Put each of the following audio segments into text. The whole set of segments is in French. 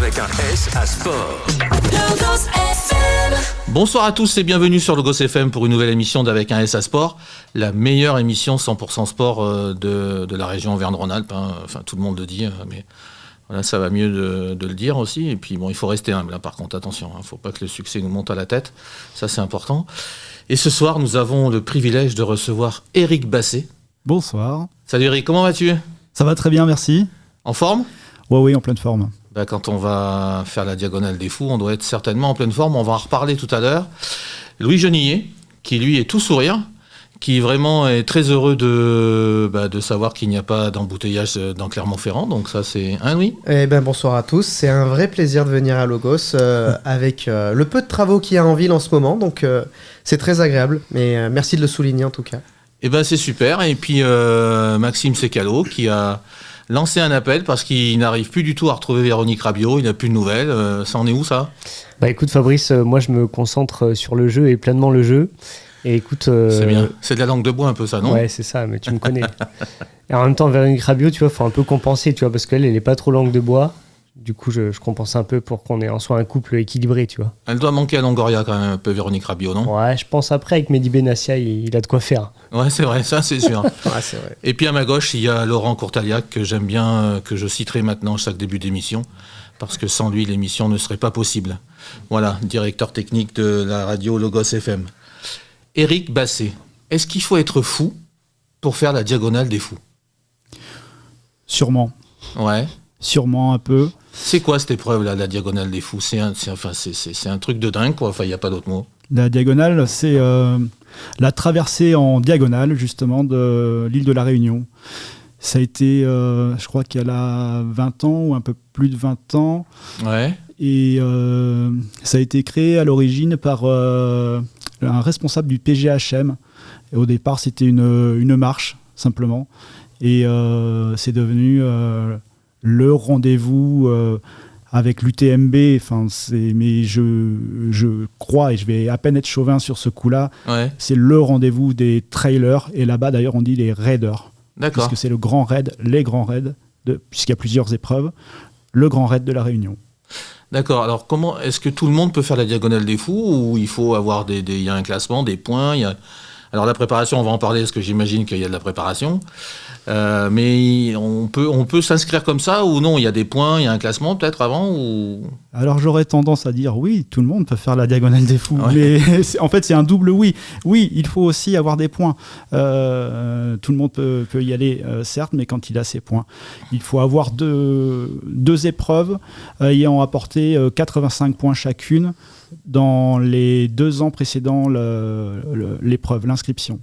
avec un S à sport. Logos FM. Bonsoir à tous et bienvenue sur Logos FM pour une nouvelle émission d'Avec un S à Sport, la meilleure émission 100% sport de la région Auvergne-Rhône-Alpes. Enfin, tout le monde le dit, mais voilà, ça va mieux de le dire aussi. Et puis bon, il faut rester humble, par contre, attention, il ne faut pas que le succès nous monte à la tête, ça c'est important. Et ce soir, nous avons le privilège de recevoir Eric Basset. Bonsoir. Salut Eric, comment vas-tu ? Ça va très bien, merci. En forme ? Oui, en pleine forme. Quand on va faire la diagonale des fous, on doit être certainement en pleine forme. On va en reparler tout à l'heure. Louis Genillet, qui lui est tout sourire, qui vraiment est très heureux de savoir qu'il n'y a pas d'embouteillage dans Clermont-Ferrand. Donc ça, c'est un Louis. Bonsoir à tous. C'est un vrai plaisir de venir à Logos avec le peu de travaux qu'il y a en ville en ce moment. Donc c'est très agréable. Mais merci de le souligner en tout cas. C'est super. Et puis Maxime Secalo qui a lancé un appel parce qu'il n'arrive plus du tout à retrouver Véronique Rabiot. Il n'a plus de nouvelles. Ça en est où ça ? Écoute Fabrice, moi je me concentre sur le jeu et pleinement le jeu. Et écoute, c'est bien. C'est de la langue de bois un peu ça, non ? Ouais, c'est ça, mais tu me connais. Et en même temps, Véronique Rabiot, tu vois, faut un peu compenser, tu vois, parce qu'elle est pas trop langue de bois. Du coup, je compense un peu pour qu'on ait en soi un couple équilibré, tu vois. Elle doit manquer à Longoria quand même un peu, Véronique Rabiot, non ? Ouais, je pense après avec Mehdi Benassia, il a de quoi faire. Ouais, c'est vrai, ça c'est sûr. Ouais, c'est vrai. Et puis à ma gauche, il y a Laurent Courtaliac que j'aime bien, que je citerai maintenant chaque début d'émission, parce que sans lui, l'émission ne serait pas possible. Voilà, directeur technique de la radio Logos FM. Eric Basset, est-ce qu'il faut être fou pour faire la diagonale des fous ? Sûrement. Ouais. Sûrement un peu. C'est quoi cette épreuve-là, la diagonale des fous ? C'est un truc de dingue, quoi. Enfin, il n'y a pas d'autre mot. La diagonale, c'est la traversée en diagonale, justement, de l'île de la Réunion. Ça a été, je crois qu'il y a 20 ans ou un peu plus de 20 ans. Ouais. Et ça a été créé à l'origine par un responsable du PGHM. Et au départ, c'était une marche, simplement. Et c'est devenu le rendez-vous avec l'UTMB. Mais je crois, et je vais à peine être chauvin sur ce coup-là, ouais. C'est le rendez-vous des trailers. Et là-bas, d'ailleurs, on dit les raiders. D'accord. Parce que c'est le grand raid, les grands raids, puisqu'il y a plusieurs épreuves, le grand raid de la Réunion. D'accord. Alors, comment est-ce que tout le monde peut faire la diagonale des fous ou il faut avoir il y a un classement, des points, Alors, la préparation, on va en parler parce que j'imagine qu'il y a de la préparation. Mais on peut s'inscrire comme ça ou non ? Il y a des points, il y a un classement peut-être avant ou... Alors j'aurais tendance à dire oui, tout le monde peut faire la diagonale des fous, ouais. Mais en fait c'est un double oui. Oui, il faut aussi avoir des points. Tout le monde peut y aller, certes, mais quand il a ses points. Il faut avoir deux épreuves ayant apporté 85 points chacune dans les 2 ans précédant l'épreuve, l'inscription.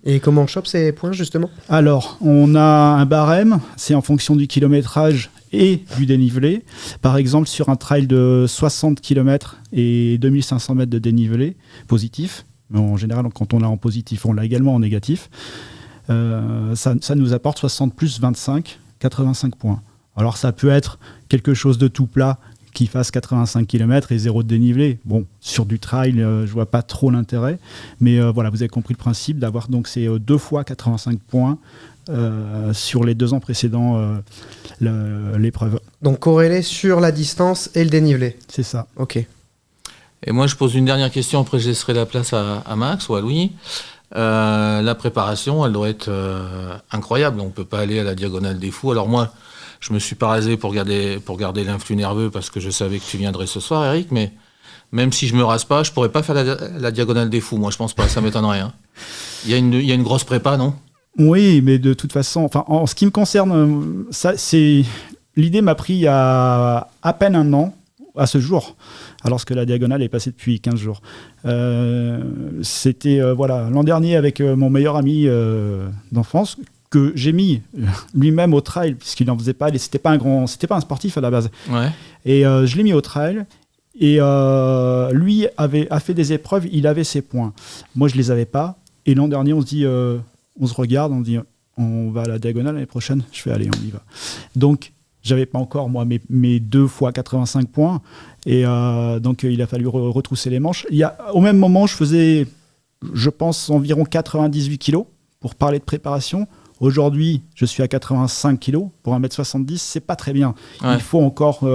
Et comment on chope ces points justement ? Alors, on a un barème, c'est en fonction du kilométrage et du dénivelé. Par exemple, sur un trail de 60 km et 2500 mètres de dénivelé positif, mais en général, quand on l'a en positif, on l'a également en négatif, ça nous apporte 60 plus 25, 85 points. Alors, ça peut être quelque chose de tout plat, qui fasse 85 km et 0 de dénivelé. Bon, sur du trail, je vois pas trop l'intérêt. Mais voilà, vous avez compris le principe d'avoir donc ces 2 fois 85 points sur les 2 ans précédents l'épreuve. Donc corrélé sur la distance et le dénivelé. C'est ça. Ok. Et moi, je pose une dernière question, après je laisserai la place à Max ou à Louis. La préparation, elle doit être incroyable. On ne peut pas aller à la diagonale des fous. Alors moi, je me suis pas rasé pour garder l'influx nerveux parce que je savais que tu viendrais ce soir, Eric, mais même si je me rase pas, je pourrais pas faire la diagonale des fous. Moi, je pense pas, ça m'étonnerait. Hein. Il y a une grosse prépa, non ? Oui, mais de toute façon, en ce qui me concerne, l'idée m'a pris il y a à peine 1 an, à ce jour, alors que la diagonale est passée depuis 15 jours. C'était l'an dernier avec mon meilleur ami d'enfance, que j'ai mis lui-même au trail, puisqu'il n'en faisait pas, c'était pas un sportif à la base. Ouais. Et je l'ai mis au trail, et lui a fait des épreuves, il avait ses points. Moi, je les avais pas, et l'an dernier, on se regarde, on se dit, on va à la diagonale l'année prochaine. Je fais, allez, on y va. Donc, j'avais pas encore, moi, mes 2 fois 85 points, et donc il a fallu retrousser les manches. Au même moment, je faisais, je pense, environ 98 kilos, pour parler de préparation. Aujourd'hui, je suis à 85 kg pour 1m70, c'est pas très bien. Ouais. Il faut encore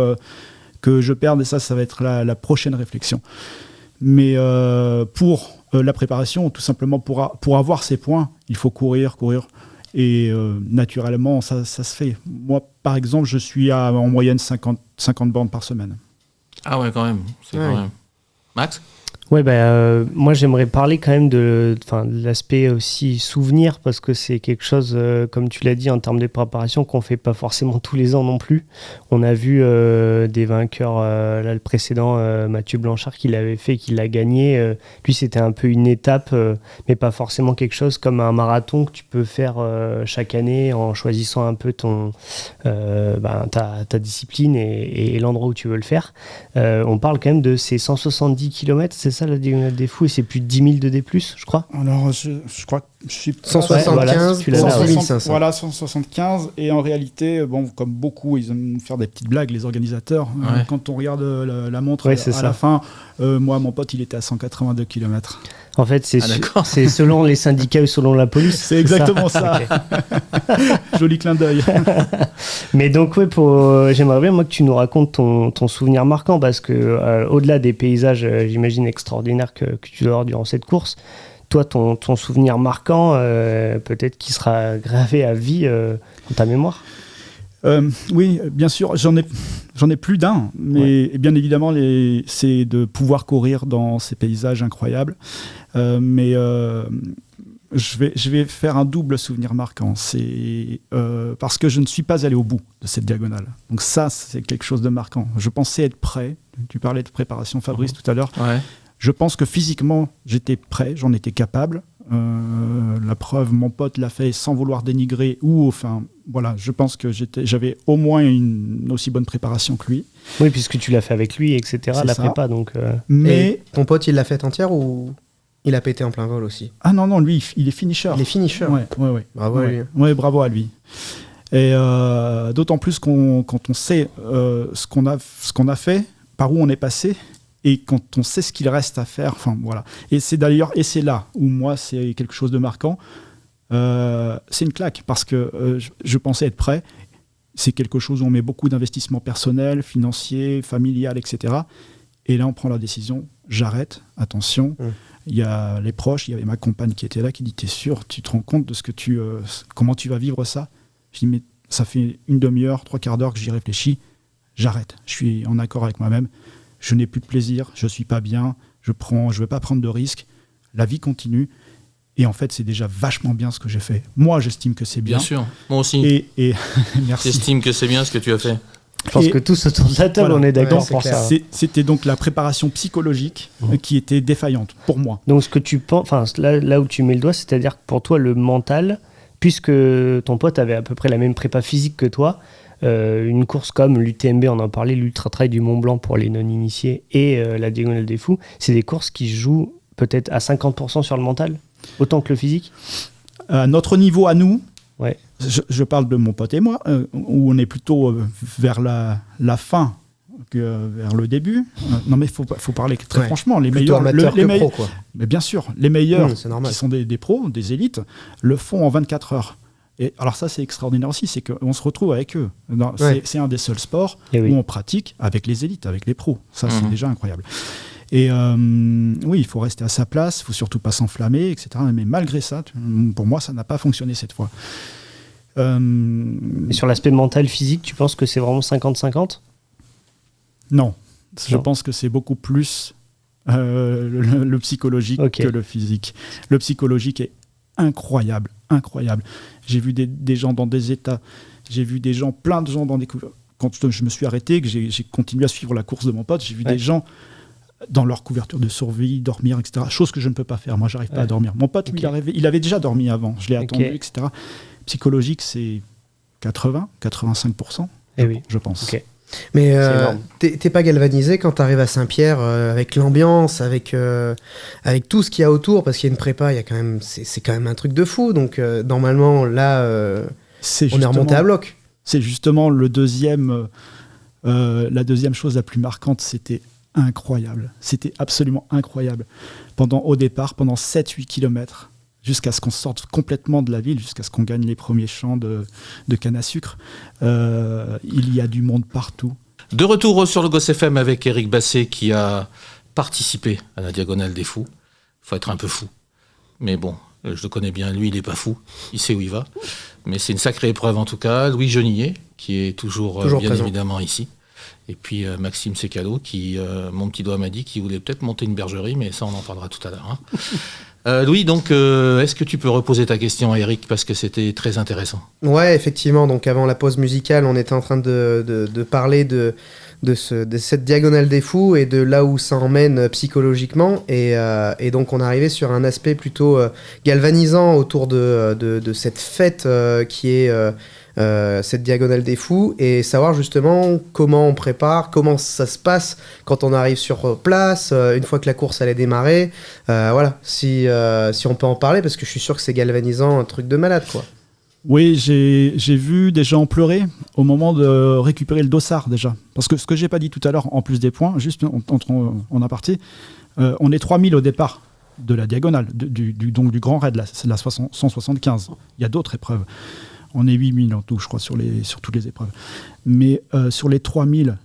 que je perde, et ça va être la prochaine réflexion. Mais pour la préparation, tout simplement pour avoir ces points, il faut courir. Et naturellement, ça se fait. Moi, par exemple, je suis en moyenne 50 bornes par semaine. Ah ouais, quand même. C'est quand même. Max ? Ouais, moi j'aimerais parler quand même de l'aspect aussi souvenir, parce que c'est quelque chose, comme tu l'as dit, en termes de préparation, qu'on fait pas forcément tous les ans non plus. On a vu des vainqueurs, là le précédent, Mathieu Blanchard, qui l'avait fait, qui l'a gagné. Lui, c'était un peu une étape, mais pas forcément quelque chose comme un marathon que tu peux faire chaque année en choisissant un peu ta discipline et l'endroit où tu veux le faire. On parle quand même de ces 170 km, c'est ça la diagonale des fous, et c'est plus de 10 000 de D+, je crois. Alors, je crois que je suis 175 pour 6500. Voilà, 175. Et en réalité, comme beaucoup, ils aiment faire des petites blagues, les organisateurs. Ouais. Quand on regarde la montre Ouais, c'est à ça. la fin, moi, mon pote, il était à 182 km. En fait, c'est d'accord. c'est selon les syndicats ou selon la police. C'est exactement ça. Ok. Joli clin d'œil. Mais donc, ouais, j'aimerais bien, moi, que tu nous racontes ton souvenir marquant, parce que au-delà des paysages, j'imagine, extraordinaires que tu dois avoir durant cette course, toi, ton souvenir marquant, peut-être qui sera gravé à vie dans ta mémoire. Oui, bien sûr, j'en ai plus d'un, mais bien évidemment, c'est de pouvoir courir dans ces paysages incroyables. Mais je vais faire un double souvenir marquant. C'est parce que je ne suis pas allé au bout de cette diagonale. Donc ça, c'est quelque chose de marquant. Je pensais être prêt. Tu parlais de préparation, Fabrice, tout à l'heure. Ouais. Je pense que physiquement, j'étais prêt, j'en étais capable. La preuve, mon pote l'a fait sans vouloir dénigrer, voilà, je pense que j'avais au moins une aussi bonne préparation que lui. Oui, puisque tu l'as fait avec lui, etc., C'est la ça. prépa, donc... Mais Et ton pote, il l'a fait entière ou il a pété en plein vol aussi? non, lui, il est finisher. Il est finisher. Ouais. Bravo à lui. Ouais, bravo à lui. Et d'autant plus quand on sait ce qu'on a fait, par où on est passé, et quand on sait ce qu'il reste à faire, voilà. Et c'est là où moi c'est quelque chose de marquant. C'est une claque parce que je pensais être prêt. C'est quelque chose où on met beaucoup d'investissement personnel, financier, familial, etc. Et là on prend la décision, j'arrête, attention. Il y a les proches, il y avait ma compagne qui était là, qui dit: t'es sûr, tu te rends compte de comment tu vas vivre ça? Je dis: mais ça fait une demi-heure, 3/4 d'heure que j'y réfléchis, j'arrête. Je suis en accord avec moi-même. Je n'ai plus de plaisir, je ne suis pas bien, je ne veux pas prendre de risques, la vie continue. Et en fait, c'est déjà vachement bien ce que j'ai fait. Moi, j'estime que c'est bien. Bien sûr, moi aussi. Et merci. J'estime que c'est bien ce que tu as fait. Je pense que tous autour de la table, voilà. on est d'accord Ouais, c'est pour clair. ça. C'était donc la préparation psychologique qui était défaillante pour moi. Donc, ce que tu penses, là où tu mets le doigt, c'est-à-dire que pour toi, le mental, puisque ton pote avait à peu près la même prépa physique que toi, une course comme l'UTMB, on en parlait, l'Ultra Trail du Mont Blanc pour les non-initiés, et la Diagonale des Fous, c'est des courses qui jouent peut-être à 50% sur le mental, autant que le physique. À notre niveau, à nous, Ouais. je parle de mon pote et moi, où on est plutôt vers la fin que vers le début. Non, mais faut parler très Ouais. franchement. Les Plutôt meilleurs, amateur que pro, quoi. mais bien sûr, les meilleurs C'est normal. qui sont des pros, des élites, le font en 24 heures. Et alors ça, c'est extraordinaire aussi, c'est qu'on se retrouve avec eux. Ouais. C'est un des seuls sports Et oui. où on pratique avec les élites, avec les pros. Ça, c'est Mhm. déjà incroyable. Et oui, il faut rester à sa place, il faut surtout pas s'enflammer, etc. Mais malgré ça, pour moi, ça n'a pas fonctionné cette fois. Et sur l'aspect mental, physique, tu penses que c'est vraiment 50-50 ? Non, je Non. pense que c'est beaucoup plus le psychologique Ok. que le physique. Le psychologique est incroyable. J'ai vu des gens dans des états, j'ai vu plein de gens dans des couvertures. Quand je me suis arrêté, que j'ai continué à suivre la course de mon pote, j'ai vu Ouais. des gens dans leur couverture de survie, dormir, etc. Chose que je ne peux pas faire. Moi, j'arrive pas à dormir. Mon pote, lui, Ok. il avait déjà dormi avant. Je l'ai Ok. attendu, etc. Psychologique, c'est 85%, Eh oui. je pense. Ok. Mais C'est énorme. t'es pas galvanisé quand t'arrives à Saint-Pierre avec l'ambiance, avec tout ce qu'il y a autour, parce qu'il y a une prépa, il y a quand même, c'est quand même un truc de fou. Donc normalement là, on est remonté à bloc. C'est justement la deuxième chose la plus marquante, c'était incroyable. C'était absolument incroyable. Au départ, pendant 7-8 km, jusqu'à ce qu'on sorte complètement de la ville, jusqu'à ce qu'on gagne les premiers champs de canne à sucre, il y a du monde partout. De retour sur le Goss FM avec Eric Basset qui a participé à la Diagonale des Fous. Il faut être un peu fou. Mais bon, je le connais bien, lui il n'est pas fou, il sait où il va. Mais c'est une sacrée épreuve en tout cas. Louis Genillet qui est toujours bien présent. Évidemment ici. Et puis Maxime Secalo qui, mon petit doigt m'a dit qu'il voulait peut-être monter une bergerie, mais ça on en parlera tout à l'heure. Louis, donc, est-ce que tu peux reposer ta question à Eric parce que c'était très intéressant. Ouais, effectivement. Donc, avant la pause musicale, on était en train de parler de cette Diagonale des Fous et de là où ça emmène psychologiquement. Et donc, on est arrivé sur un aspect plutôt galvanisant autour de cette fête qui est cette Diagonale des Fous et savoir justement comment on prépare, comment ça se passe quand on arrive sur place, une fois que la course allait démarrer. Voilà, si on peut en parler, parce que je suis sûr que c'est galvanisant, un truc de malade, quoi. Oui, j'ai vu des gens pleurer au moment de récupérer le dossard déjà. Parce que ce que j'ai pas dit tout à l'heure, en plus des points, juste en aparté, on est 3000 au départ de la Diagonale, donc du Grand Raid, c'est la 175. Il y a d'autres épreuves. On est 8000 en tout, je crois, sur toutes les épreuves. Mais sur les 3000,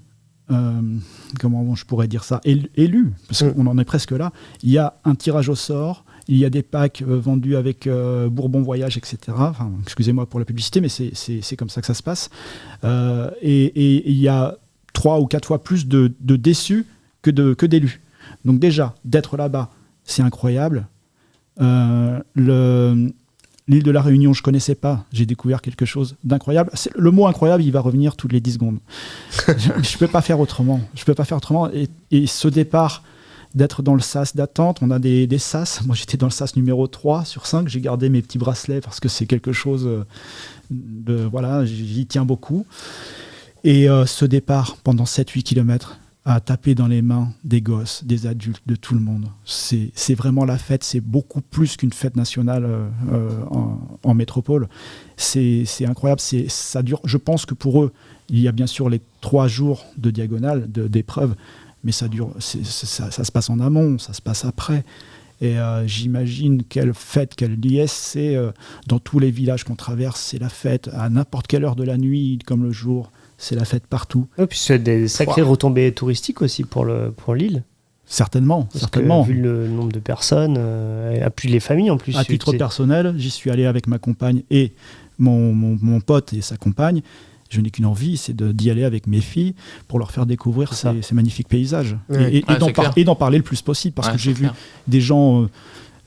comment je pourrais dire ça, élus, parce qu'on en est presque là, il y a un tirage au sort, il y a des packs vendus avec Bourbon Voyage, etc. Enfin, excusez-moi pour la publicité, mais c'est comme ça que ça se passe. Et il y a 3 ou 4 fois plus de déçus que d'élus. Donc déjà, d'être là-bas, c'est incroyable. L'île de la Réunion, je ne connaissais pas. J'ai découvert quelque chose d'incroyable. Le mot incroyable, il va revenir toutes les 10 secondes. Je ne peux pas faire autrement. Et ce départ, d'être dans le sas d'attente, on a des sas. Moi, j'étais dans le sas numéro 3 sur 5. J'ai gardé mes petits bracelets parce que c'est quelque chose voilà, j'y tiens beaucoup. Et ce départ, pendant 7-8 kilomètres, à taper dans les mains des gosses, des adultes, de tout le monde. C'est vraiment la fête, c'est beaucoup plus qu'une fête nationale en métropole. C'est incroyable, ça dure. Je pense que pour eux, il y a bien sûr les 3 jours de diagonale, d'épreuve, mais ça dure, ça se passe en amont, ça se passe après. Et j'imagine quelle fête, quelle liesse c'est dans tous les villages qu'on traverse, c'est la fête à n'importe quelle heure de la nuit comme le jour. C'est la fête partout. Et puis c'est des sacrées retombées touristiques aussi pour l'île. Certainement. Vu le nombre de personnes, et puis les familles en plus. À titre personnel, j'y suis allé avec ma compagne et mon pote et sa compagne. Je n'ai qu'une envie, c'est d'y aller avec mes filles pour leur faire découvrir ces magnifiques paysages. Ouais. Et d'en parler le plus possible, parce que j'ai vu des gens...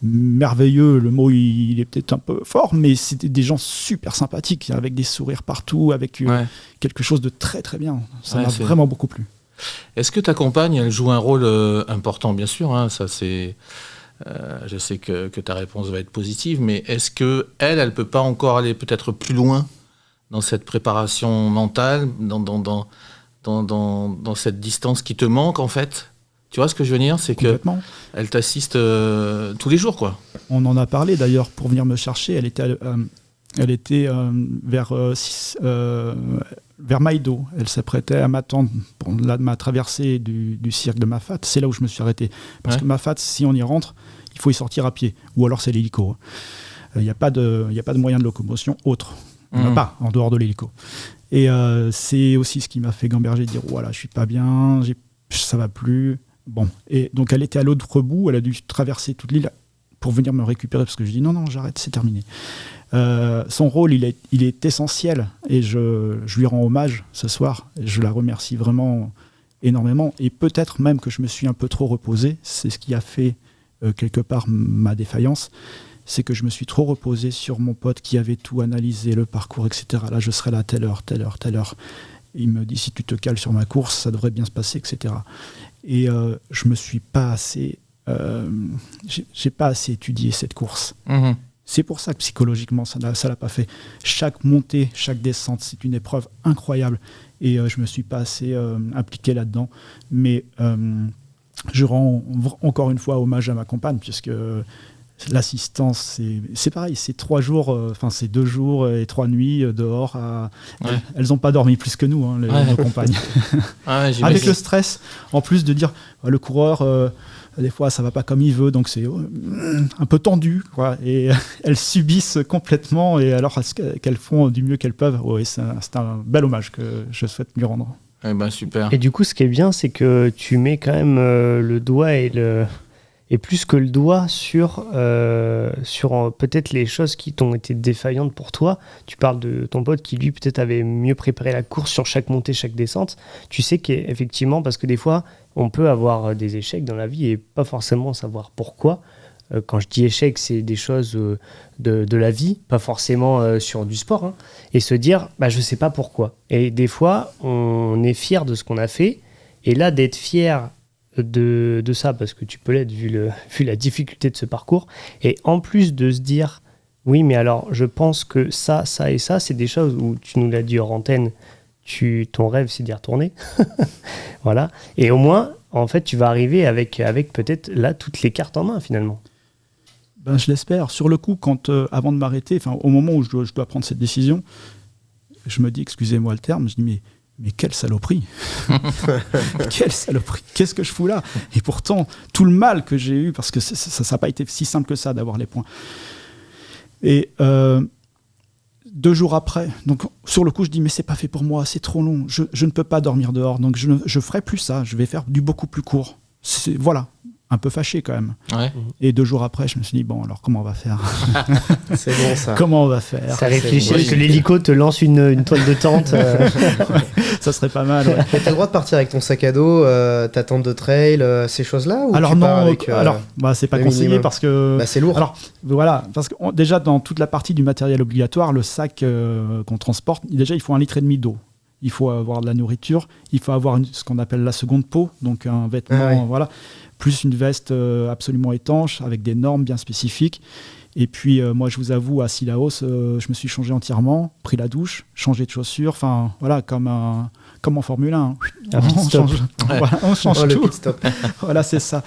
merveilleux, le mot il est peut-être un peu fort, mais c'était des gens super sympathiques, avec des sourires partout, avec quelque chose de très très bien. Ça m'a vraiment beaucoup plu. Est-ce que ta compagne, elle joue un rôle important, bien sûr, hein, ça c'est... je sais que ta réponse va être positive, mais est-ce qu'elle peut pas encore aller peut-être plus loin dans cette préparation mentale, dans cette distance qui te manque en fait? Tu vois ce que je veux dire, c'est qu'elle t'assiste tous les jours, quoi. On en a parlé d'ailleurs pour venir me chercher. Elle était vers Maïdo. Elle s'apprêtait à m'attendre pour ma traversée du cirque de Mafat. C'est là où je me suis arrêté. Parce que Mafat, si on y rentre, il faut y sortir à pied. Ou alors c'est l'hélico. Il n'y a pas de moyen de locomotion autre. Il n'y en a pas en dehors de l'hélico. Et c'est aussi ce qui m'a fait gamberger, dire voilà, je suis pas bien, ça va plus. Bon, et donc elle était à l'autre bout, elle a dû traverser toute l'île pour venir me récupérer, parce que je dis non, j'arrête, c'est terminé. Son rôle, il est essentiel, et je lui rends hommage ce soir, et je la remercie vraiment énormément, et peut-être même que je me suis un peu trop reposé, c'est ce qui a fait quelque part ma défaillance, c'est que je me suis trop reposé sur mon pote qui avait tout analysé, le parcours, etc. Là, je serai là telle heure. Il me dit, si tu te cales sur ma course, ça devrait bien se passer, etc. Et je me suis pas assez... j'ai pas assez étudié cette course. Mmh. C'est pour ça que psychologiquement, ça l'a pas fait. Chaque montée, chaque descente, c'est une épreuve incroyable. Et je me suis pas assez impliqué là-dedans. Mais je rends encore une fois hommage à ma compagne, puisque... l'assistance, c'est pareil, c'est 3 jours, c'est 2 jours et 3 nuits dehors. Elles n'ont pas dormi plus que nous, hein, nos compagnes. Avec le stress, en plus de dire, le coureur, des fois, ça ne va pas comme il veut, donc c'est un peu tendu, quoi. Et elles subissent complètement, et alors qu'elles font du mieux qu'elles peuvent. Ouais, c'est un bel hommage que je souhaite lui rendre. Eh ben, super. Et du coup, ce qui est bien, c'est que tu mets quand même le doigt et plus que le doigt sur peut-être les choses qui t'ont été défaillantes pour toi. Tu parles de ton pote qui, lui, peut-être avait mieux préparé la course sur chaque montée, chaque descente. Tu sais qu'effectivement, parce que des fois, on peut avoir des échecs dans la vie et pas forcément savoir pourquoi. Quand je dis échec, c'est des choses de la vie, pas forcément sur du sport. Hein. Et se dire, je ne sais pas pourquoi. Et des fois, on est fier de ce qu'on a fait. Et là, d'être fier de ça, parce que tu peux l'être vu la difficulté de ce parcours. Et en plus de se dire, oui, mais alors, je pense que ça et ça, c'est des choses où tu nous l'as dit hors antenne, ton rêve, c'est d'y retourner. Voilà. Et au moins, en fait, tu vas arriver avec peut-être là toutes les cartes en main, finalement. Je l'espère. Sur le coup, avant de m'arrêter, au moment où je dois prendre cette décision, je me dis, excusez-moi le terme, je dis mais quelle saloperie. Quelle saloperie. Qu'est-ce que je fous là? Et pourtant, tout le mal que j'ai eu, parce que ça n'a pas été si simple que ça d'avoir les points. Et 2 jours après, donc sur le coup, je dis mais c'est pas fait pour moi, c'est trop long, je ne peux pas dormir dehors, donc je ferai plus ça, je vais faire du beaucoup plus court. Voilà. Un peu fâché quand même. Ouais. Et 2 jours après, je me suis dit, bon, alors comment on va faire? C'est bon ça. Comment on va faire? Ça réfléchit que l'hélico te lance une toile de tente. Ouais, ça serait pas mal. Ouais. Et t'as le droit de partir avec ton sac à dos, ta tente de trail, ces choses-là ou alors tu non, pars avec, c'est pas conseillé minimum. parce que... c'est lourd. Alors, voilà, parce que déjà, dans toute la partie du matériel obligatoire, le sac qu'on transporte, déjà, il faut 1,5 litre d'eau. Il faut avoir de la nourriture, il faut avoir ce qu'on appelle la seconde peau, donc un vêtement, voilà, plus une veste absolument étanche, avec des normes bien spécifiques. Et puis, moi, je vous avoue, à Sillaos, je me suis changé entièrement, pris la douche, changé de chaussures, enfin, voilà, comme en Formule 1. On change tout. Le pit stop. Voilà, c'est ça.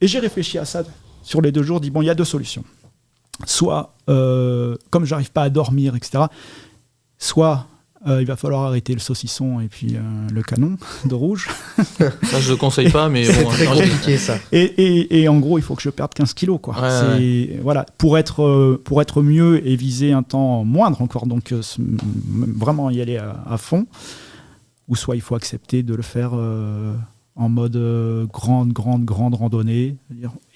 Et j'ai réfléchi à ça sur les 2 jours, dit, bon, il y a 2 solutions. Soit, comme j'arrive pas à dormir, etc., soit... il va falloir arrêter le saucisson et puis le canon de rouge. Ça, je le conseille pas, mais c'est bon, très compliqué ça. Et en gros, il faut que je perde 15 kilos, quoi. Ouais. Voilà, pour être mieux et viser un temps moindre encore, donc vraiment y aller à fond. Ou soit il faut accepter de le faire en mode grande randonnée.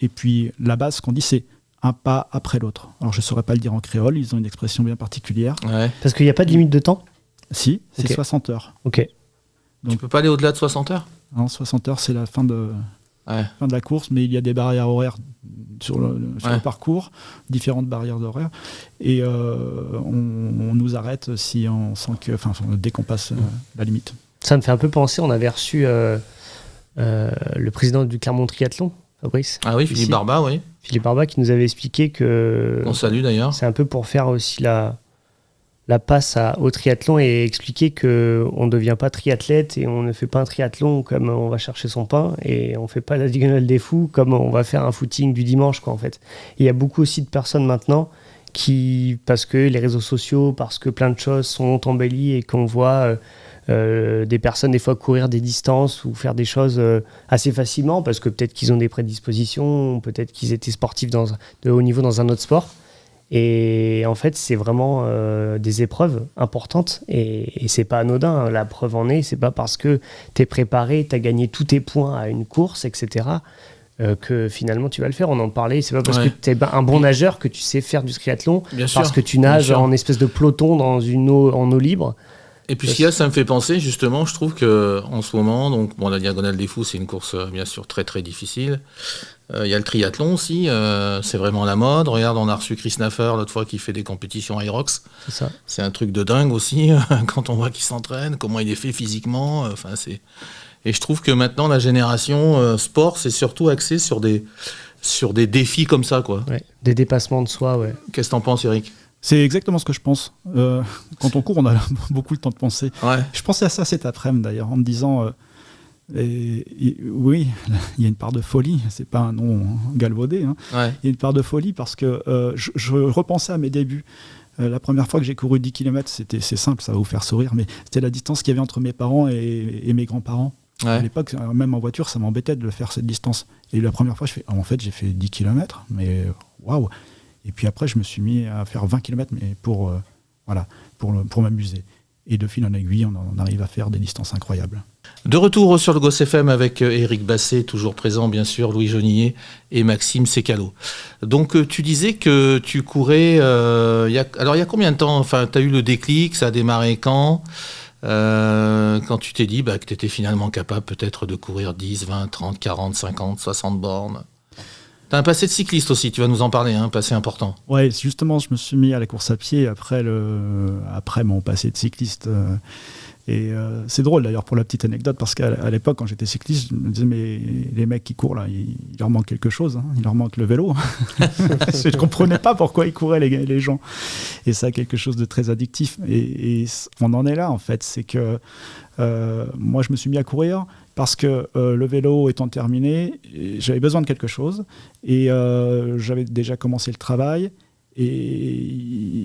Et puis la base, ce qu'on dit, c'est un pas après l'autre. Alors je ne saurais pas le dire en créole, ils ont une expression bien particulière. Ouais. Parce qu'il n'y a pas de limite de temps? Si, c'est Okay. 60 heures. Ok. Tu peux pas aller au-delà de 60 heures? Non, 60 heures, c'est la fin de la course, mais il y a des barrières horaires sur le parcours, différentes barrières horaires, et on nous arrête si on sent que, dès qu'on passe la limite. Ça me fait un peu penser, on avait reçu le président du Clermont Triathlon, Fabrice. Ah oui, Philippe Barba, oui. Philippe Barba qui nous avait expliqué que... On salue d'ailleurs. C'est un peu pour faire aussi la passe au triathlon et expliquer qu'on ne devient pas triathlète et on ne fait pas un triathlon comme on va chercher son pain et on ne fait pas la diagonale des fous comme on va faire un footing du dimanche, quoi, en fait. Et il y a beaucoup aussi de personnes maintenant parce que les réseaux sociaux, parce que plein de choses sont embellies et qu'on voit des personnes des fois courir des distances ou faire des choses assez facilement parce que peut-être qu'ils ont des prédispositions, peut-être qu'ils étaient sportifs de haut niveau dans un autre sport. Et en fait, c'est vraiment des épreuves importantes et c'est pas anodin. Hein. La preuve en est, c'est pas parce que t'es préparé, t'as gagné tous tes points à une course, etc., que finalement tu vas le faire. On en parlait, c'est pas parce que t'es un bon nageur que tu sais faire du triathlon, parce que tu nages en espèce de peloton dans une eau en eau libre. Et puis ça me fait penser, justement, je trouve qu'en ce moment, donc, la Diagonale des Fous, c'est une course bien sûr très très difficile. Il y a le triathlon aussi, c'est vraiment la mode. Regarde, on a reçu Chris Naffer l'autre fois qui fait des compétitions Aerox. C'est ça. C'est un truc de dingue aussi, quand on voit qu'il s'entraîne, comment il est fait physiquement. Et je trouve que maintenant, la génération sport, c'est surtout axé sur des défis comme ça, quoi. Ouais, des dépassements de soi, ouais. Qu'est-ce que t'en penses, Eric ? C'est exactement ce que je pense. Quand on court, on a beaucoup le temps de penser. Ouais. Je pensais à ça cet après-midi, d'ailleurs, en me disant... oui, il y a une part de folie, c'est pas un nom galvaudé, hein. Ouais. Il y a une part de folie parce que je repensais à mes débuts. La première fois que j'ai couru 10 km, c'est simple, ça va vous faire sourire, mais c'était la distance qu'il y avait entre mes parents et mes grands-parents. Ouais. À l'époque, même en voiture, ça m'embêtait de le faire cette distance. Et la première fois, j'ai fait 10 km, mais waouh! Et puis après, je me suis mis à faire 20 km, mais pour m'amuser. Et de fil en aiguille, on arrive à faire des distances incroyables. De retour sur le Goss FM avec Éric Basset, toujours présent bien sûr, Louis Jonillet et Maxime Sécalo. Donc tu disais que tu courais, il y a combien de temps, enfin tu as eu le déclic, ça a démarré quand tu t'es dit que tu étais finalement capable peut-être de courir 10, 20, 30, 40, 50, 60 bornes. Tu as un passé de cycliste aussi, tu vas nous en parler, un passé important. Ouais, justement, je me suis mis à la course à pied après mon passé de cycliste. Et c'est drôle d'ailleurs pour la petite anecdote, parce qu'à l'époque, quand j'étais cycliste, je me disais, mais les mecs qui courent là, il leur manque quelque chose, hein, il leur manque le vélo. Je ne comprenais pas pourquoi ils couraient les gens. Et ça a quelque chose de très addictif. Et on en est là en fait, c'est que moi je me suis mis à courir parce que le vélo étant terminé, j'avais besoin de quelque chose et j'avais déjà commencé le travail. Et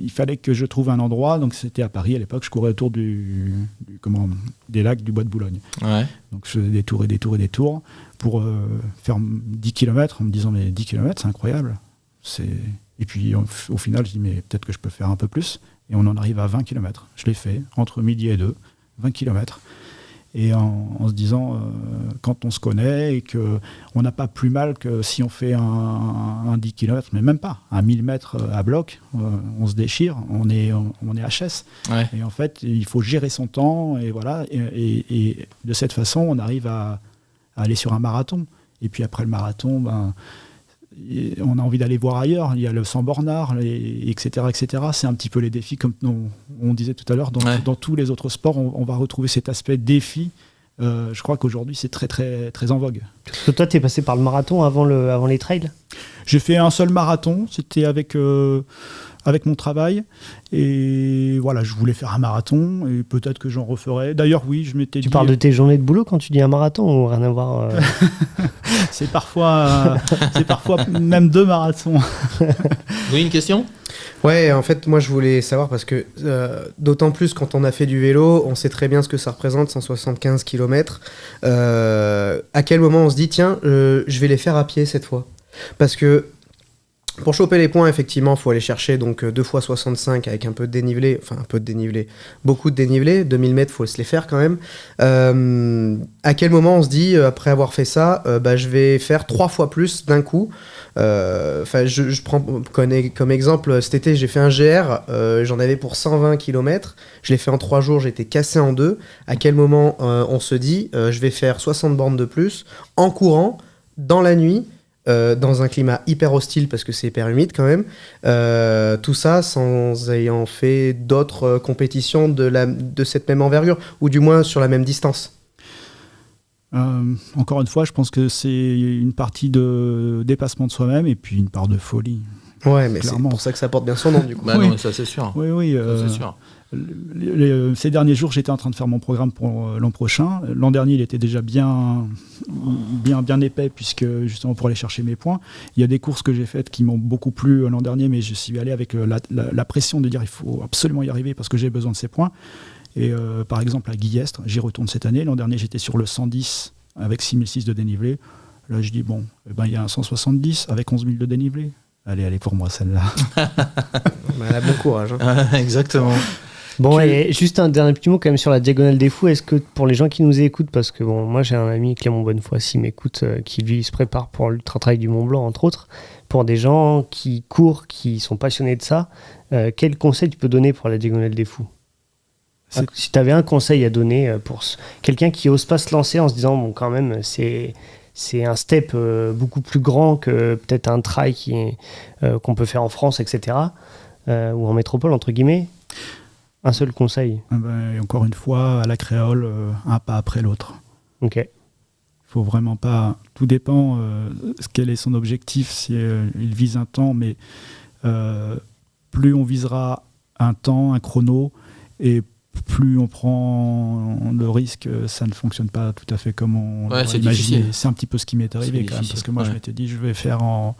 il fallait que je trouve un endroit, donc c'était à Paris à l'époque, je courais autour des lacs du Bois de Boulogne. Ouais. Donc je faisais des tours pour faire 10 km en me disant mais 10 km c'est incroyable. Et puis au final je dis mais peut-être que je peux faire un peu plus, et on en arrive à 20 km. Je l'ai fait entre midi et 2, 20 km. Et en se disant, quand on se connaît et qu'on n'a pas plus mal que si on fait un 10 km, mais même pas, un 1000 mètres à bloc, on se déchire, on est HS. Ouais. Et en fait, il faut gérer son temps, et voilà. Et de cette façon, on arrive à aller sur un marathon. Et puis après le marathon, on a envie d'aller voir ailleurs. Il y a le 100 bornard, etc., etc. C'est un petit peu les défis, comme on disait tout à l'heure. Dans tous les autres sports, on va retrouver cet aspect défi. Je crois qu'aujourd'hui, c'est très, très, très en vogue. Parce que toi, tu es passé par le marathon avant les trails ? J'ai fait un seul marathon. C'était avec mon travail. Et voilà, je voulais faire un marathon. Et peut-être que j'en referai. D'ailleurs, oui, je m'étais dit... Tu parles de tes journées de boulot quand tu dis un marathon, ou rien à voir C'est parfois même 2 marathons. Oui, une question ? Ouais, en fait, moi je voulais savoir parce que d'autant plus quand on a fait du vélo, on sait très bien ce que ça représente, 175 km. À quel moment on se dit, tiens, je vais les faire à pied cette fois ? Parce que pour choper les points, effectivement, il faut aller chercher donc 2 fois 65 avec un peu de dénivelé, beaucoup de dénivelé, 2000 mètres, il faut se les faire quand même. À quel moment on se dit, après avoir fait ça, je vais faire 3 fois plus d'un coup ? Je prends comme exemple, cet été j'ai fait un GR, j'en avais pour 120 km, je l'ai fait en 3 jours, j'étais cassé en 2. À quel moment on se dit, je vais faire 60 bornes de plus en courant, dans la nuit, dans un climat hyper hostile parce que c'est hyper humide quand même, tout ça sans ayant fait d'autres compétitions de cette même envergure, ou du moins sur la même distance. Encore une fois, je pense que c'est une partie de dépassement de soi-même et puis une part de folie. Ouais, mais clairement. C'est pour ça que ça porte bien son nom du coup. Non, mais ça c'est sûr. Oui, c'est sûr. Ces derniers jours, j'étais en train de faire mon programme pour l'an prochain. L'an dernier, il était déjà bien épais, puisque justement pour aller chercher mes points. Il y a des courses que j'ai faites qui m'ont beaucoup plu l'an dernier, mais je suis allé avec la pression de dire il faut absolument y arriver parce que j'ai besoin de ces points. Et par exemple à Guillestre, j'y retourne cette année. L'an dernier, j'étais sur le 110 avec 6006 de dénivelé. Là, je dis il y a un 170 avec 11 000 de dénivelé. Allez, pour moi celle-là. Elle a bon courage. Hein. Exactement. Bon, et juste un dernier petit mot quand même sur la Diagonale des Fous. Est-ce que pour les gens qui nous écoutent, parce que moi j'ai un ami, Clément Bonnefoy, s'il m'écoute, qui lui se prépare pour l'ultra-trail du Mont Blanc entre autres, pour des gens qui courent, qui sont passionnés de ça, quel conseil tu peux donner pour la Diagonale des Fous ? Si tu avais un conseil à donner pour quelqu'un qui n'ose pas se lancer en se disant quand même c'est un step beaucoup plus grand que peut-être un trail qu'on peut faire en France, etc. Ou en métropole entre guillemets. Un seul conseil. Encore une fois, à la créole, un pas après l'autre. Ok. Il faut vraiment pas... Tout dépend quel est son objectif, si il vise un temps, mais plus on visera un temps, un chrono, et plus on prend le risque, ça ne fonctionne pas tout à fait comme on l'a imaginé. C'est un petit peu ce qui m'est arrivé quand même, parce que moi je m'étais dit je vais faire en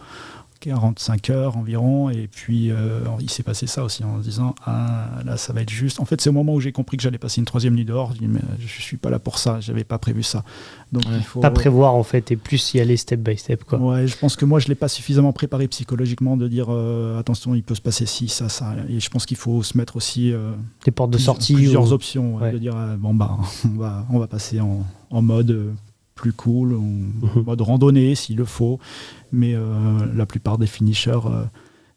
45 heures environ, et puis il s'est passé ça aussi en se disant là ça va être juste. En fait, c'est au moment où j'ai compris que j'allais passer une 3e nuit dehors, je dis mais je suis pas là pour ça, j'avais pas prévu ça. Donc il faut pas prévoir en fait et plus y aller step by step quoi. Ouais, je pense que moi je l'ai pas suffisamment préparé psychologiquement de dire attention, il peut se passer ci, ça, et je pense qu'il faut se mettre aussi des portes de sortie, plusieurs options, de dire bon bah on va passer en mode plus cool, en mode randonnée s'il le faut, mais la plupart des finishers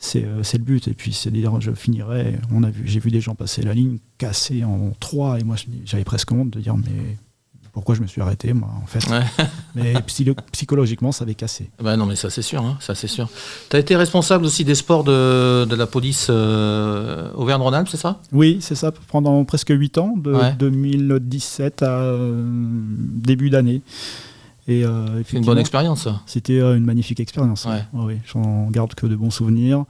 c'est le but, et puis c'est de dire je finirai. J'ai vu des gens passer la ligne cassée en 3, et moi j'avais presque honte de dire mais pourquoi je me suis arrêté moi en fait. Mais psychologiquement ça avait cassé. Bah non mais ça c'est sûr, ça c'est sûr. Tu as été responsable aussi des sports de la police Auvergne-Rhône-Alpes, c'est ça? Oui, c'est ça, pendant presque 8 ans, de 2017 à début d'année. Et c'est une bonne expérience, ça. C'était une magnifique expérience. Oui, j'en garde que de bons souvenirs.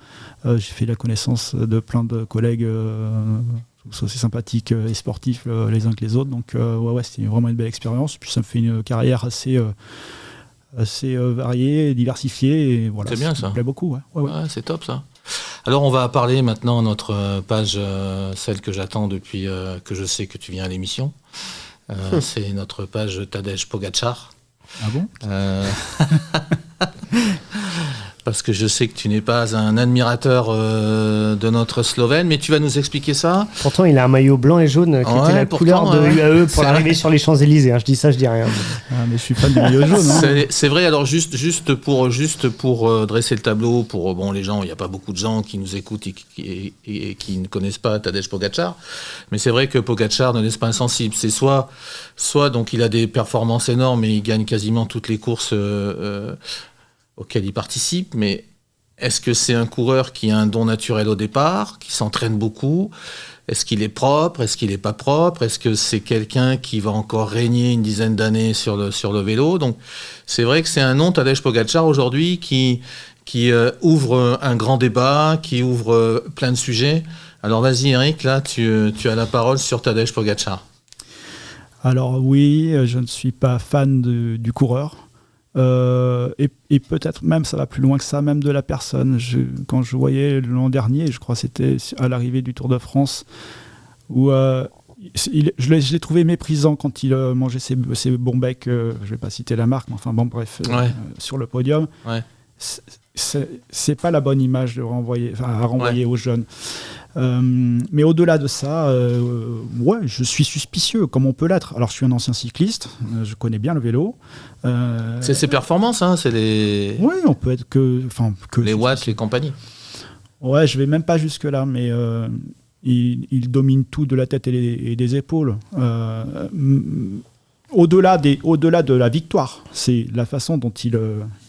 J'ai fait la connaissance de plein de collègues aussi sympathiques et sportifs les uns que les autres. Donc c'était vraiment une belle expérience. Puis ça me fait une carrière assez variée, diversifiée. Et voilà, c'est bien ça. Me plaît beaucoup. C'est top ça. Alors on va parler maintenant à notre page, celle que j'attends depuis que je sais que tu viens à l'émission. C'est notre page Tadej Pogačar. Ah bon Parce que je sais que tu n'es pas un admirateur de notre Slovène, mais tu vas nous expliquer ça. Pourtant, il a un maillot blanc et jaune qui était la couleur de UAE pour l'arrivée sur les Champs-Élysées. Je dis ça, je dis rien. Mais je suis fan du maillot jaune. C'est vrai. Alors juste pour dresser le tableau, pour les gens, il n'y a pas beaucoup de gens qui nous écoutent et qui ne connaissent pas Tadej Pogačar, mais c'est vrai que Pogačar ne laisse pas insensible. C'est soit donc il a des performances énormes et il gagne quasiment toutes les courses auquel il participe, mais est-ce que c'est un coureur qui a un don naturel au départ, qui s'entraîne beaucoup? Est-ce qu'il est propre? Est-ce qu'il n'est pas propre? Est-ce que c'est quelqu'un qui va encore régner une dizaine d'années sur le vélo? Donc c'est vrai que c'est un nom, Tadej Pogačar, aujourd'hui, qui ouvre un grand débat, qui ouvre plein de sujets. Alors vas-y Eric, là tu as la parole sur Tadej Pogačar. Alors oui, je ne suis pas fan du coureur. Et peut-être même ça va plus loin que ça, même de la personne. Quand je voyais l'an dernier, je crois que c'était à l'arrivée du Tour de France, où je l'ai trouvé méprisant quand il mangeait ses bons becs, je ne vais pas citer la marque, mais enfin bon bref, sur le podium. C'est pas la bonne image à renvoyer aux jeunes. Mais au-delà de ça, je suis suspicieux, comme on peut l'être. Alors, je suis un ancien cycliste, je connais bien le vélo. C'est ses performances, c'est les... Oui, on peut être que les watts, les compagnies. Ouais, je vais même pas jusque-là, mais il domine tout de la tête et des épaules. Au-delà de la victoire, c'est la façon dont il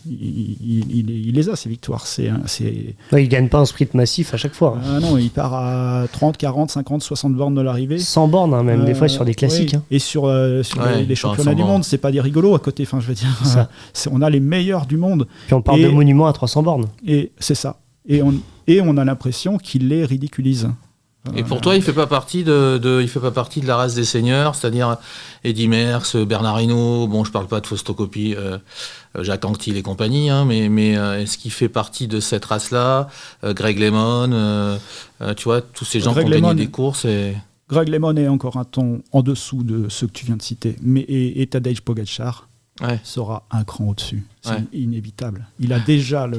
les a, ces victoires. Il gagne pas un sprint massif à chaque fois. Non, il part à 30, 40, 50, 60 bornes de l'arrivée. 100 bornes, même, des fois sur des classiques. Et sur les championnats du monde, c'est pas des rigolos à côté. Je veux dire, on a les meilleurs du monde. Puis on parle de monuments à 300 bornes. Et c'est ça. Et on a l'impression qu'il les ridiculise. Et pour toi, il fait pas partie de la race des seigneurs, c'est-à-dire Eddy Merckx, Bernard Hinault. Bon, je parle pas de Fausto Coppi, Jacques Anquetil et compagnie, mais est-ce qu'il fait partie de cette race-là? Greg LeMond, tu vois, tous ces gens qui ont gagné des courses. Greg LeMond est encore un ton en dessous de ceux que tu viens de citer, mais et Tadej Pogačar sera un cran au-dessus. C'est inévitable. Il a déjà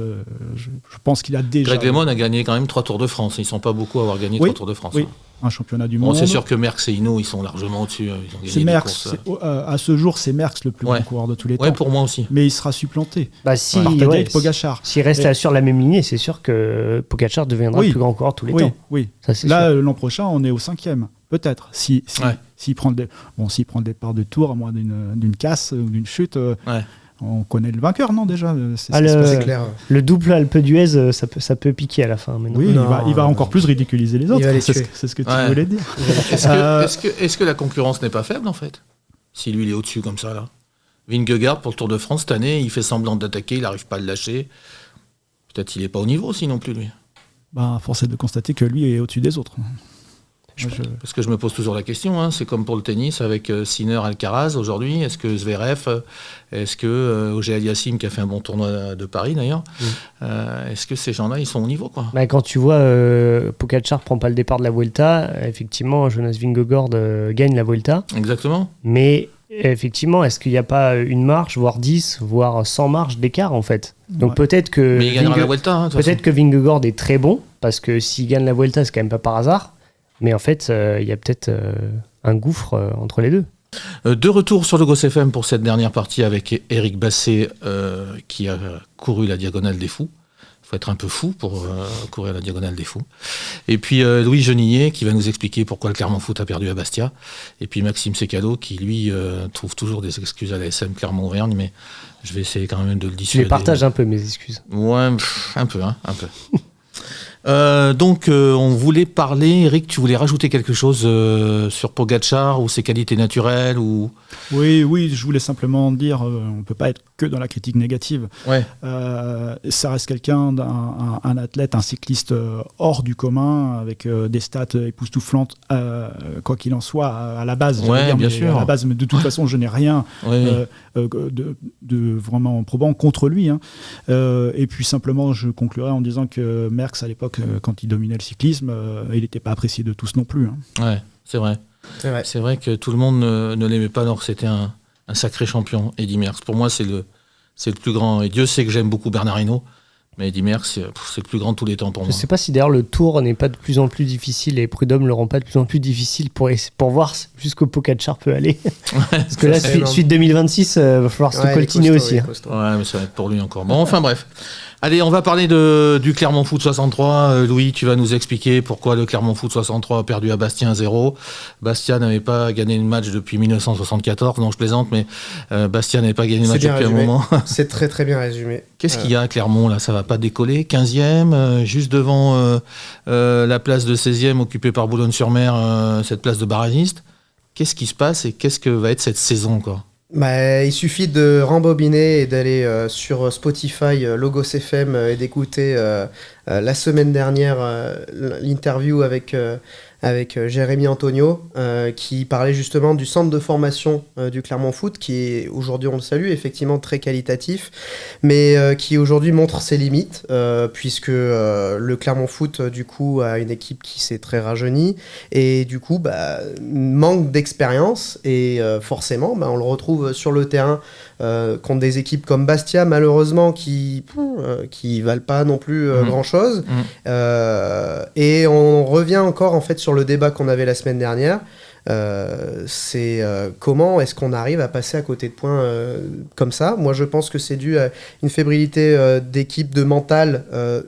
je pense qu'il a déjà... Greg LeMond a gagné quand même 3 Tours de France. Ils ne sont pas beaucoup à avoir gagné 3 Tours de France. Oui, un championnat du monde. C'est sûr que Merckx et Hinault, ils sont largement au-dessus. Ils ont gagné des courses. À ce jour, c'est Merckx le plus grand coureur de tous les temps. Oui, pour moi aussi. Mais il sera supplanté par Tadej Pogačar. S'il reste sur la même lignée, c'est sûr que Pogačar deviendra le plus grand coureur de tous les temps. Oui. Ça, c'est là, sûr. L'an prochain, on est au 5e. Peut-être. S'il prend le départ de Tour, à moins d'une casse ou d'une chute... On connaît le vainqueur, non, déjà? C'est clair. Le double Alpe d'Huez, ça peut piquer à la fin. Mais non. Oui, il va encore plus ridiculiser les autres. C'est ce que tu voulais dire. Est-ce que la concurrence n'est pas faible, en fait? Si lui, il est au-dessus comme ça, là. Vingegaard, pour le Tour de France, cette année, il fait semblant d'attaquer, il n'arrive pas à le lâcher. Peut-être qu'il n'est pas au niveau aussi, non plus, lui. Force est de constater que lui est au-dessus des autres. Parce que je me pose toujours la question, hein, c'est comme pour le tennis avec Sinner, Alcaraz aujourd'hui. Est-ce que Zverev, est-ce que Auger Aliassime qui a fait un bon tournoi de Paris d'ailleurs, est-ce que ces gens-là ils sont au niveau quoi? Bah, quand tu vois Pogačar prend pas le départ de la Vuelta, effectivement Jonas Vingegaard gagne la Vuelta. Exactement. Mais effectivement, est-ce qu'il n'y a pas une marge, voire 10, voire 100 marges d'écart en fait? Donc peut-être que mais il gagnera la Vuelta, hein, peut-être que Vingegaard est très bon parce que s'il gagne la Vuelta, c'est quand même pas par hasard. Mais en fait, il y a peut-être un gouffre entre les deux. De retour sur le Goss FM pour cette dernière partie avec Eric Basset qui a couru la Diagonale des Fous. Il faut être un peu fou pour courir la Diagonale des Fous. Et puis Louis Genillet qui va nous expliquer pourquoi le Clermont Foot a perdu à Bastia. Et puis Maxime Secalo qui lui trouve toujours des excuses à la SM Clermont-Auvergne, mais je vais essayer quand même de le dissuader. Je les partage un peu mes excuses. Ouais, un peu. Donc on voulait parler, Eric, tu voulais rajouter quelque chose sur Pogačar ou ses qualités naturelles ou... Oui, je voulais simplement dire, on ne peut pas être que dans la critique négative. Ouais. Ça reste quelqu'un, un athlète, un cycliste hors du commun, avec des stats époustouflantes, quoi qu'il en soit, à la base. Ouais, bien sûr. À la base, mais de toute façon, je n'ai rien de vraiment probant contre lui. Hein. Et puis simplement, je conclurai en disant que Merckx, à l'époque, quand il dominait le cyclisme, il n'était pas apprécié de tous non plus. Hein. Ouais, c'est vrai. C'est vrai que tout le monde ne l'aimait pas alors que c'était un sacré champion, Eddy Merckx. Pour moi, c'est le plus grand. Et Dieu sait que j'aime beaucoup Bernard Hinault, mais Eddy Merckx, c'est le plus grand de tous les temps pour moi. Je ne sais pas si d'ailleurs le Tour n'est pas de plus en plus difficile et Prud'homme le rend pas de plus en plus difficile pour voir jusqu'où Pogačar peut aller. Parce que là, suite 2026, va falloir se coltiner aussi. Ouais, mais ça va être pour lui encore. Bon, enfin bref. Allez, on va parler du Clermont Foot 63. Louis, tu vas nous expliquer pourquoi le Clermont Foot 63 a perdu à Bastia 1-0. Bastia n'avait pas gagné le match depuis 1974. Non, je plaisante, mais Bastia n'avait pas gagné le match depuis un moment. C'est très très bien résumé. Qu'est-ce qu'il y a à Clermont là? Ça va pas décoller? 15e, juste devant la place de 16e occupée par Boulogne-sur-Mer, cette place de barragiste. Qu'est-ce qui se passe et qu'est-ce que va être cette saison encore? Il suffit de rembobiner et d'aller sur Spotify, Logos FM et d'écouter la semaine dernière l'interview avec Jérémy Antonio qui parlait justement du centre de formation du Clermont Foot qui est aujourd'hui, on le salue, effectivement très qualitatif mais qui aujourd'hui montre ses limites puisque le Clermont Foot du coup a une équipe qui s'est très rajeunie et du coup manque d'expérience et forcément on le retrouve sur le terrain contre des équipes comme Bastia malheureusement qui valent pas non plus grand chose et on revient encore en fait sur le débat qu'on avait la semaine dernière. C'est comment est-ce qu'on arrive à passer à côté de points comme ça. Moi je pense que c'est dû à une fébrilité d'équipe, de mental,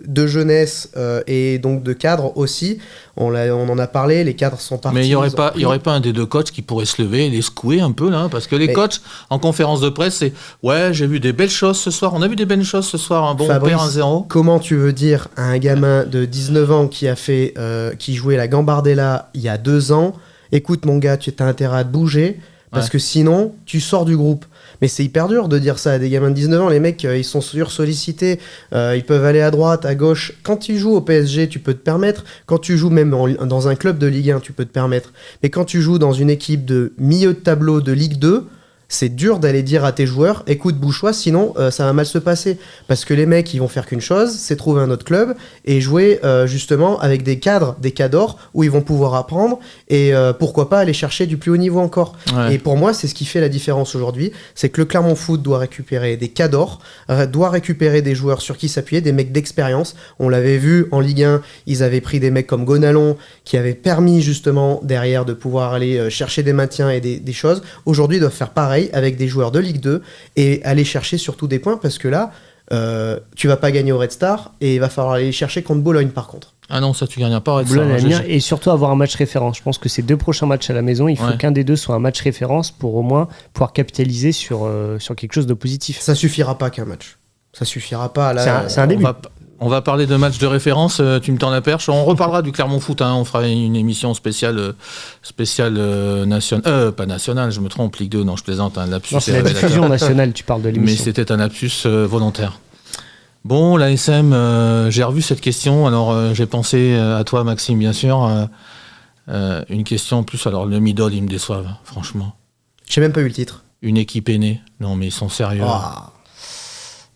de jeunesse et donc de cadre aussi. On en a parlé, les cadres sont partis. Mais il n'y aurait pas un des deux coachs qui pourrait se lever et les secouer un peu là, parce que les coachs en conférence de presse c'est j'ai vu des belles choses ce soir, on a vu des belles choses ce soir, on perd 1-0. Comment tu veux dire à un gamin de 19 ans qui jouait la Gambardella il y a 2 ans, écoute mon gars, tu as intérêt à te bouger parce que sinon tu sors du groupe. Mais c'est hyper dur de dire ça à des gamins de 19 ans. Les mecs, ils sont sursollicités. Ils peuvent aller à droite, à gauche. Quand tu joues au PSG, tu peux te permettre. Quand tu joues même dans un club de Ligue 1, tu peux te permettre. Mais quand tu joues dans une équipe de milieu de tableau de Ligue 2, c'est dur d'aller dire à tes joueurs, écoute, bouge-toi, sinon ça va mal se passer. Parce que les mecs, ils vont faire qu'une chose, c'est trouver un autre club et jouer justement avec des cadors où ils vont pouvoir apprendre et pourquoi pas aller chercher du plus haut niveau encore. Ouais. Et pour moi, c'est ce qui fait la différence aujourd'hui, c'est que le Clermont Foot doit récupérer des cadors, doit récupérer des joueurs sur qui s'appuyer, des mecs d'expérience. On l'avait vu en Ligue 1, ils avaient pris des mecs comme Gonalon qui avaient permis justement derrière de pouvoir aller chercher des maintiens et des choses. Aujourd'hui, ils doivent faire pareil avec des joueurs de Ligue 2 et aller chercher surtout des points parce que là tu vas pas gagner au Red Star et il va falloir aller chercher contre Bologne par contre. Ah non, ça tu gagnes pas au Red Star. Et surtout avoir un match référence. Je pense que ces 2 prochains matchs à la maison, il faut qu'un des deux soit un match référence pour au moins pouvoir capitaliser sur quelque chose de positif. Ça suffira pas qu'un match. Ça suffira pas. Là, c'est un début. On va parler de match de référence, tu me tends la perche. On reparlera du Clermont Foot, on fera une émission spéciale nationale. Pas nationale, je me trompe, Ligue 2, non, je plaisante. Lapsus, non, c'est la diffusion nationale, tu parles de l'émission. Mais c'était un lapsus volontaire. Bon, la SM, j'ai revu cette question, alors j'ai pensé à toi, Maxime, bien sûr. Une question en plus, alors le middle, ils me déçoivent, franchement. J'ai même pas eu le titre. Une équipe aînée. Non, mais ils sont sérieux.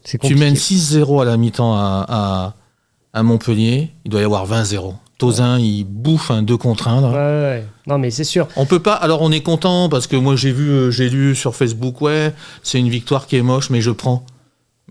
C'est Tu mènes 6-0 à la mi-temps à Montpellier, il doit y avoir 20-0. Tozin, il bouffe un 2 contre 1. Là. Ouais. Non, mais c'est sûr. On peut pas. Alors, on est content parce que moi, j'ai lu sur Facebook, c'est une victoire qui est moche, mais je prends.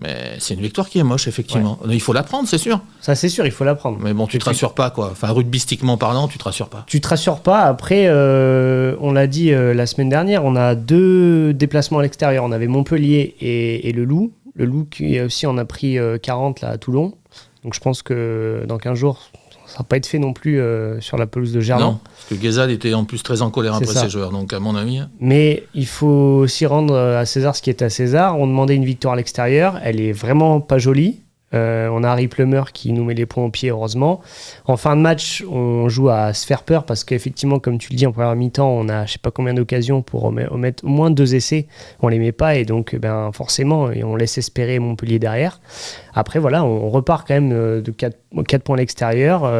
Mais c'est une victoire qui est moche, effectivement. Il faut la prendre, c'est sûr. Ça, c'est sûr, il faut la prendre. Mais bon, tu te rassures pas, quoi. Enfin, rugbystiquement parlant, tu te rassures pas. Tu te rassures pas. Après, on l'a dit la semaine dernière, on a 2 déplacements à l'extérieur. On avait Montpellier et le Loup. Le Loup qui aussi en a pris 40 là, à Toulon. Donc je pense que dans 15 jours, ça va pas être fait non plus sur la pelouse de Gerland. Non, parce que Guézal était en plus très en colère après ses joueurs, donc à mon avis... Mais il faut aussi rendre à César ce qui est à César. On demandait une victoire à l'extérieur, elle est vraiment pas jolie. On a Harry Plummer qui nous met les points au pied, heureusement. En fin de match, on joue à se faire peur parce qu'effectivement, comme tu le dis, en première mi-temps, on a je sais pas combien d'occasions pour mettre au moins 2 essais. On les met pas et donc forcément, on laisse espérer Montpellier derrière. Après, voilà, on repart quand même de 4 points à l'extérieur.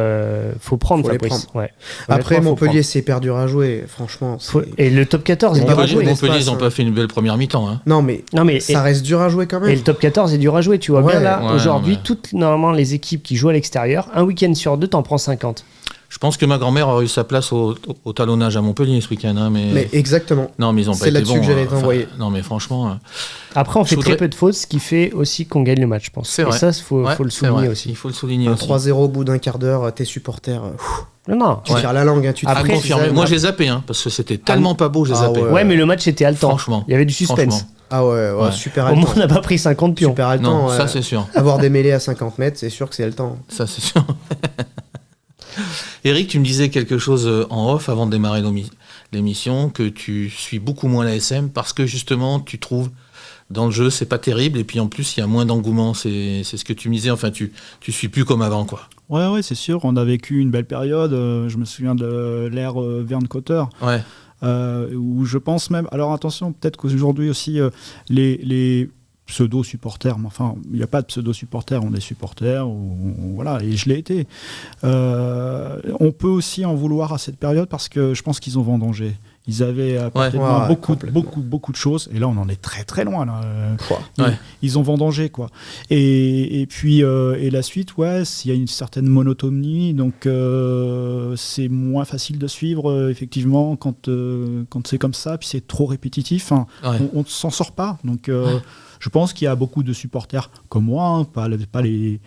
Faut prendre, faut Fabrice. Ouais. Après, Montpellier, c'est hyper dur à jouer, franchement. Et le top 14 est dur à jouer. Montpellier, ils n'ont pas fait une belle première mi-temps. Hein. Non, mais ça reste dur à jouer quand même. Et le top 14 est dur à jouer, tu vois bien là. Aujourd'hui, toutes normalement les équipes qui jouent à l'extérieur, un week-end sur 2, t'en prends 50. Je pense que ma grand-mère aurait eu sa place au talonnage à Montpellier ce week-end. Hein, mais exactement. Non, mais ils ont pas été bons. C'est là-dessus que j'allais t'envoyer. Non, mais franchement... Après, on fait très peu de fautes, ce qui fait aussi qu'on gagne le match, je pense. C'est vrai. Et ça, faut le souligner aussi. Il faut le souligner aussi. 3-0 au bout d'un quart d'heure, tes supporters... Non. Tu tires la langue, hein, tu te Après, confirmé. Moi, j'ai zappé, parce que c'était tellement pas beau, j'ai zappé. Ouais, mais le match était haletant. Franchement. Il y avait du suspense. Ah ouais, super haletant. Au moins, on n'a pas pris 50 pions. Super haletant. Non, ça, c'est sûr. Avoir des mêlées à 50 mètres, c'est sûr que c'est haletant. Ça, c'est sûr. Eric, tu me disais quelque chose en off avant de démarrer l'émission, que tu suis beaucoup moins l'ASM parce que justement, tu trouves dans le jeu, c'est pas terrible, et puis en plus, il y a moins d'engouement. C'est ce que tu me disais, enfin, tu suis plus comme avant, quoi. Ouais, c'est sûr. On a vécu une belle période. Je me souviens de l'ère Verne Cotter. Ouais. Où je pense même... Alors attention, peut-être qu'aujourd'hui aussi, les pseudo-supporters, mais enfin, il n'y a pas de pseudo-supporters, on est supporters, voilà, et je l'ai été. On peut aussi en vouloir à cette période parce que je pense qu'ils ont vendangé. Ils avaient beaucoup de choses, et là on en est très très loin. Là. Ils ont vendangé, quoi. Et puis et la suite, il y a une certaine monotonie, donc c'est moins facile de suivre effectivement quand c'est comme ça, puis c'est trop répétitif. Hein, on ne s'en sort pas, donc. Je pense qu'il y a beaucoup de supporters comme moi, pas les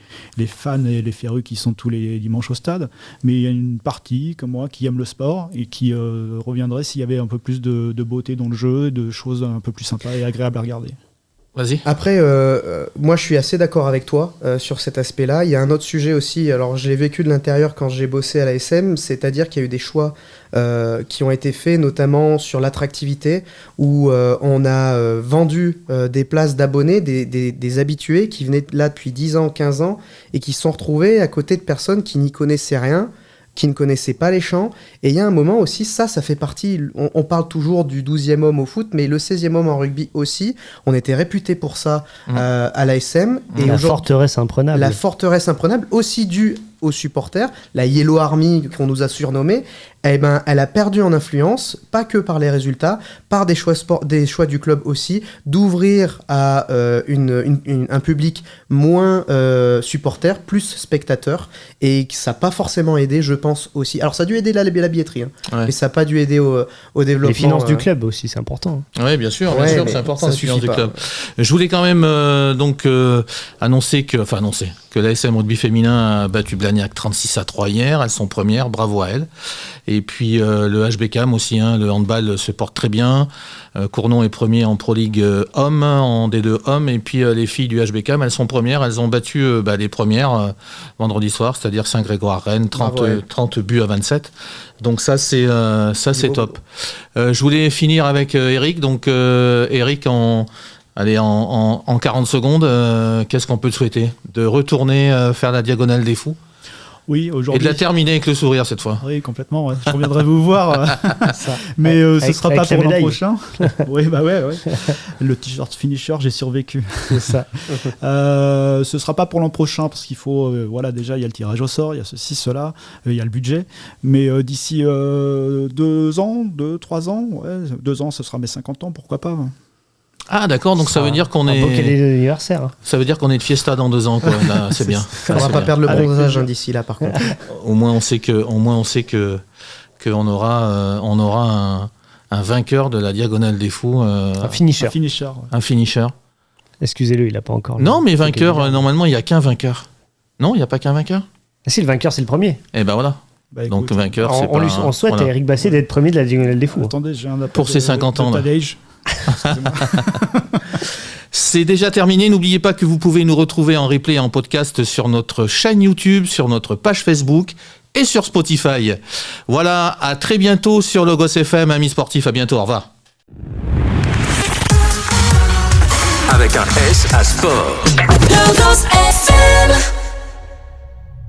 fans et les férus qui sont tous les dimanches au stade, mais il y a une partie comme moi qui aime le sport et qui reviendrait s'il y avait un peu plus de beauté dans le jeu, de choses un peu plus sympas et agréables à regarder. Vas-y. Après, moi je suis assez d'accord avec toi sur cet aspect-là. Il y a un autre sujet aussi, alors je l'ai vécu de l'intérieur quand j'ai bossé à l'ASM, c'est-à-dire qu'il y a eu des choix qui ont été faits, notamment sur l'attractivité, où on a vendu des places d'abonnés, des habitués qui venaient là depuis 10 ans, 15 ans, et qui se sont retrouvés à côté de personnes qui n'y connaissaient rien, qui ne connaissaient pas les champs. Et il y a un moment aussi, ça fait partie, on parle toujours du 12e homme au foot, mais le 16e homme en rugby aussi, on était réputé pour ça à l'ASM. Et la forteresse imprenable. La forteresse imprenable, aussi due aux supporters, la Yellow Army qu'on nous a surnommée, elle a perdu en influence, pas que par les résultats, par des choix du club aussi, d'ouvrir à un public moins supporter, plus spectateur, et ça n'a pas forcément aidé, je pense aussi. Alors ça a dû aider la billetterie, mais ça n'a pas dû aider au développement. Les finances du club aussi, c'est important. Oui, bien sûr, c'est important, les finances du club. Je voulais quand même annoncer que l'ASM Rugby Féminin a battu Blagnac 36-3 hier. Elles sont premières, bravo à elles. Et puis le HBCAM aussi, le handball se porte très bien. Cournon est premier en Pro League hommes, en D2 hommes. Et puis les filles du HBCAM, elles sont premières. Elles ont battu les premières vendredi soir, c'est-à-dire Saint-Grégoire-Rennes, 30 buts à 27. Donc ça, c'est top. Je voulais finir avec Eric. Donc Eric, en 40 secondes, qu'est-ce qu'on peut te souhaiter ? De retourner faire la diagonale des fous ? Oui, aujourd'hui. Et de la terminer avec le sourire cette fois. Oui, complètement. Ouais. Je reviendrai vous voir. Mais ce sera pas pour l'an prochain. Oui, bah ouais. Le t-shirt finisher, j'ai survécu. C'est ça. Ce sera pas pour l'an prochain parce qu'il faut. Voilà, déjà, il y a le tirage au sort, il y a ceci, cela, il y a le budget. Mais d'ici 2 ans, 3 ans, 2 ans, ce sera mes 50 ans, pourquoi pas. Ah d'accord, donc ça veut dire qu'on est... beau anniversaire. Hein. Ça veut dire qu'on est de fiesta dans 2 ans, quoi. Là, c'est bien. On va pas perdre le bronzage d'ici là, par contre. Au moins, on sait qu'on aura un vainqueur de la Diagonale des Fous. Un finisher. Un finisher. Excusez-le, il n'a pas encore... Non, mais vainqueur, normalement, il n'y a qu'un vainqueur. Non, il n'y a pas qu'un vainqueur. Ah si, le vainqueur, c'est le premier. Eh ben voilà. Bah, écoute, donc vainqueur, c'est pas... On souhaite à Eric Basset d'être premier de la Diagonale des Fous. Attendez, j'ai un appel pour ses 50 ans. Tadej. C'est déjà terminé. N'oubliez pas que vous pouvez nous retrouver en replay et en podcast sur notre chaîne YouTube, sur notre page Facebook et sur Spotify. Voilà, à très bientôt sur Logos FM, amis sportifs. À bientôt, au revoir. Avec un S à sport. Logos FM.